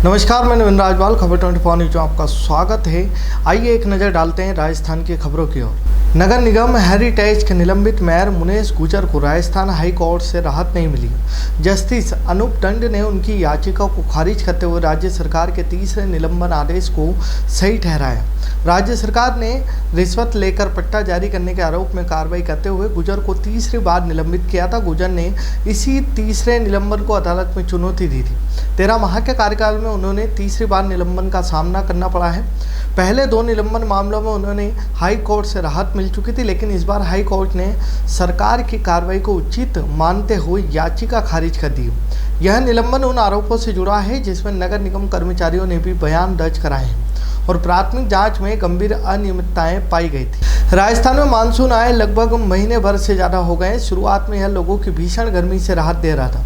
नमस्कार, मैं नवीन राजपाल, खबर 24 न्यूज में आपका स्वागत है। आइए एक नज़र डालते हैं राजस्थान की खबरों की ओर। नगर निगम हेरिटेज के निलंबित मेयर मुनेश गुर्जर को राजस्थान हाई कोर्ट से राहत नहीं मिली। जस्टिस अनूप टंड ने उनकी याचिका को खारिज करते हुए राज्य सरकार के तीसरे निलंबन आदेश को सही ठहराया। राज्य सरकार ने रिश्वत लेकर पट्टा जारी करने के आरोप में कार्रवाई करते हुए गुर्जर को तीसरी बार निलंबित किया था। गुर्जर ने इसी तीसरे निलंबन को अदालत में चुनौती दी थी। 13 माह के कार्यकाल में उन्होंने तीसरी बार निलंबन का सामना करना पड़ा है। पहले 2 निलंबन मामलों में उन्होंने हाई कोर्ट से राहत मिल चुकी थी, लेकिन इस बार हाई कोर्ट ने सरकार की कार्रवाई को उचित मानते हुए याचिका खारिज कर दी। यह निलंबन उन आरोपों से जुड़ा है जिसमें नगर निगम कर्मचारियों ने भी बयान दर्ज कराए हैं और प्राथमिक जांच में गंभीर अनियमितताएं पाई गई थी। राजस्थान में मानसून आए लगभग महीने भर से ज़्यादा हो गए। शुरुआत में यह लोगों की भीषण गर्मी से राहत दे रहा था,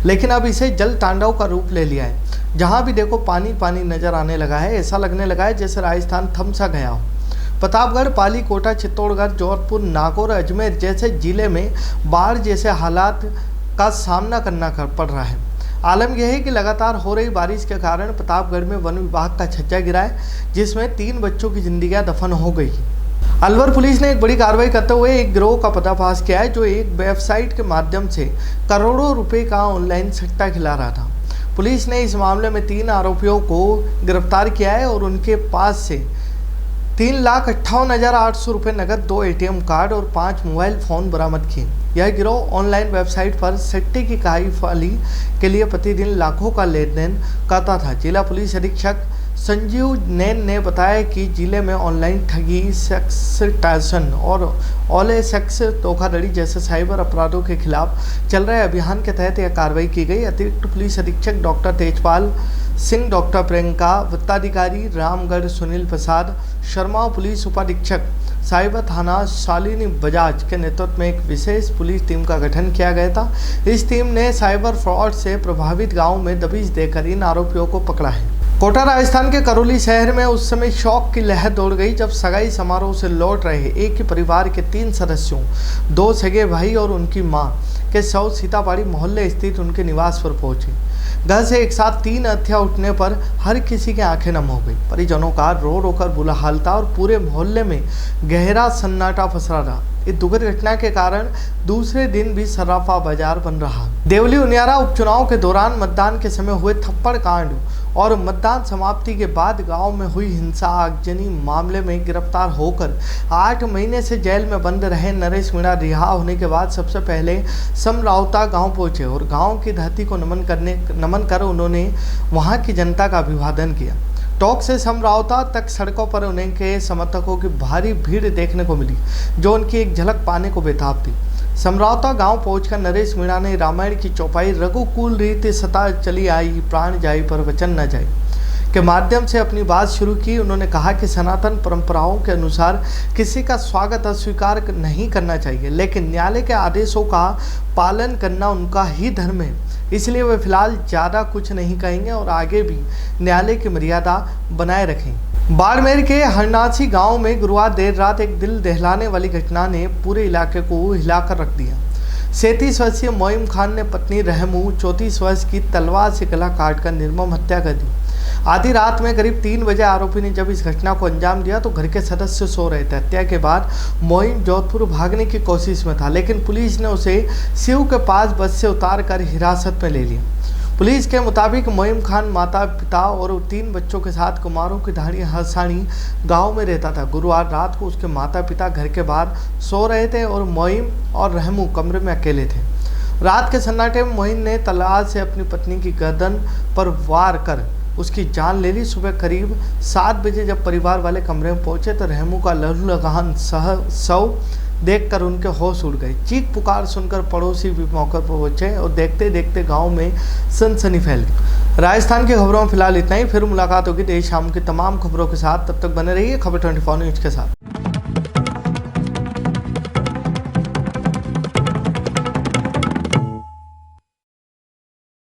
लेकिन अब इसे जल तांडव का रूप ले लिया है। जहां भी देखो पानी पानी नजर आने लगा है। ऐसा लगने लगा है जैसे राजस्थान थम सा गया हो। प्रतापगढ़, पाली, कोटा, चित्तौड़गढ़, जोधपुर, नागौर, अजमेर जैसे जिले में बाढ़ जैसे हालात का सामना करना पड़ रहा है। आलम यह है कि लगातार हो रही बारिश के कारण प्रतापगढ़ में वन विभाग का छज्जा गिरा है, जिसमें 3 बच्चों की जिंदगियां दफन हो गई। अलवर पुलिस ने एक बड़ी कार्रवाई करते हुए एक गिरोह का पर्दाफाश किया है, जो एक वेबसाइट के माध्यम से करोड़ों रुपए का ऑनलाइन सट्टा खिला रहा था। पुलिस ने इस मामले में 3 आरोपियों को गिरफ्तार किया है और उनके पास से 3,58,800 रुपये नकद, 2 ATM कार्ड और 5 मोबाइल फ़ोन बरामद किए। यह गिरोह ऑनलाइन वेबसाइट पर सट्टे की कारोबारी के लिए प्रतिदिन लाखों का लेन देन करता था। जिला पुलिस अधीक्षक संजीव नैन ने बताया कि जिले में ऑनलाइन ठगी, सेक्सटॉर्शन और ओले सेक्स धोखाधड़ी जैसे साइबर अपराधों के खिलाफ चल रहे अभियान के तहत यह कार्रवाई की गई। अतिरिक्त पुलिस अधीक्षक doctor Tejpal Singh, doctor Priyanka, वृत्ताधिकारी Ramgarh Sunil Prasad Sharma, police उपाधीक्षक साइबर थाना शालिनी बजाज के नेतृत्व में एक विशेष पुलिस टीम का गठन किया गया था। इस टीम ने साइबर फ्रॉड से प्रभावित गांव में दबिश देकर इन आरोपियों को पकड़ा है। कोटा, राजस्थान के करौली शहर में उस समय शौक की लहर दौड़ गई जब सगाई समारोह से लौट रहे एक ही परिवार के 3 सदस्यों, 2 सगे भाई और उनकी मां के शव सीतापाड़ी मोहल्ले स्थित उनके निवास पर पहुंचे। घर से एक साथ 3 हत्या उठने पर हर किसी की आंखें नम हो गई। परिजनों का रो रो कर बुरा हाल था और पूरे मोहल्ले में गहरा सन्नाटा पसरा रहा। इस दुखद घटना के कारण दूसरे दिन भी सराफा बाजार बन रहा। देवली उनियारा उपचुनाव के दौरान मतदान के समय हुए थप्पड़ कांड और मतदान समाप्ति के बाद गांव में हुई हिंसा आगजनी मामले में गिरफ्तार होकर 8 महीने से जेल में बंद रहे नरेश मीणा रिहा होने के बाद सबसे पहले समरावता गांव पहुंचे और गांव की धरती को नमन कर उन्होंने वहां की जनता का अभिवादन किया। टोंक से समरावता तक सड़कों पर उनके समर्थकों की भारी भीड़ देखने को मिली, जो उनकी एक झलक पाने को बेताब थी। समरावता गांव पहुंचकर नरेश मीणा ने रामायण की चौपाई रघुकुल रीति सता चली आई प्राण जाई पर वचन न जाए के माध्यम से अपनी बात शुरू की। उन्होंने कहा कि सनातन परंपराओं के अनुसार किसी का स्वागत अस्वीकार नहीं करना चाहिए, लेकिन न्यायालय के आदेशों का पालन करना उनका ही धर्म है। इसलिए वे फिलहाल ज़्यादा कुछ नहीं कहेंगे और आगे भी न्यायालय की मर्यादा बनाए रखें। बाड़मेर के हरनासी गांव में गुरुवार देर रात एक दिल दहलाने वाली घटना ने पूरे इलाके को हिलाकर रख दिया। 37 वर्षीय मोइम खान ने पत्नी रहमू 34 वर्ष की तलवार से गला काटकर निर्मम हत्या कर दी। आधी रात में करीब 3 बजे आरोपी ने जब इस घटना को अंजाम दिया तो घर के सदस्य सो रहे थे। हत्या के बाद मोइम जोधपुर भागने की कोशिश में था, लेकिन पुलिस ने उसे शिव के पास बस से उतार कर हिरासत में ले लिया। पुलिस के मुताबिक मोइम खान माता पिता और 3 बच्चों के साथ कुमारों की धाड़ी हरसाणी गांव में रहता था। गुरुवार रात को उसके माता पिता घर के बाहर सो रहे थे और मोइम और रहमू कमरे में अकेले थे। रात के सन्नाटे में मोइम ने तलवार से अपनी पत्नी की गर्दन पर वार कर उसकी जान ले ली। सुबह करीब 7 बजे जब परिवार वाले कमरे में पहुंचे तो रहमू का लहूलुहान शव देखकर उनके होश उड़ गए। चीख पुकार सुनकर पड़ोसी भी मौके पर पहुंचे और देखते देखते गांव में सनसनी फैल गई। राजस्थान की खबरों में फिलहाल इतना ही। फिर मुलाकात होगी देश शाम की तमाम खबरों के साथ। तब तक बने रहिए खबर 24 न्यूज के साथ।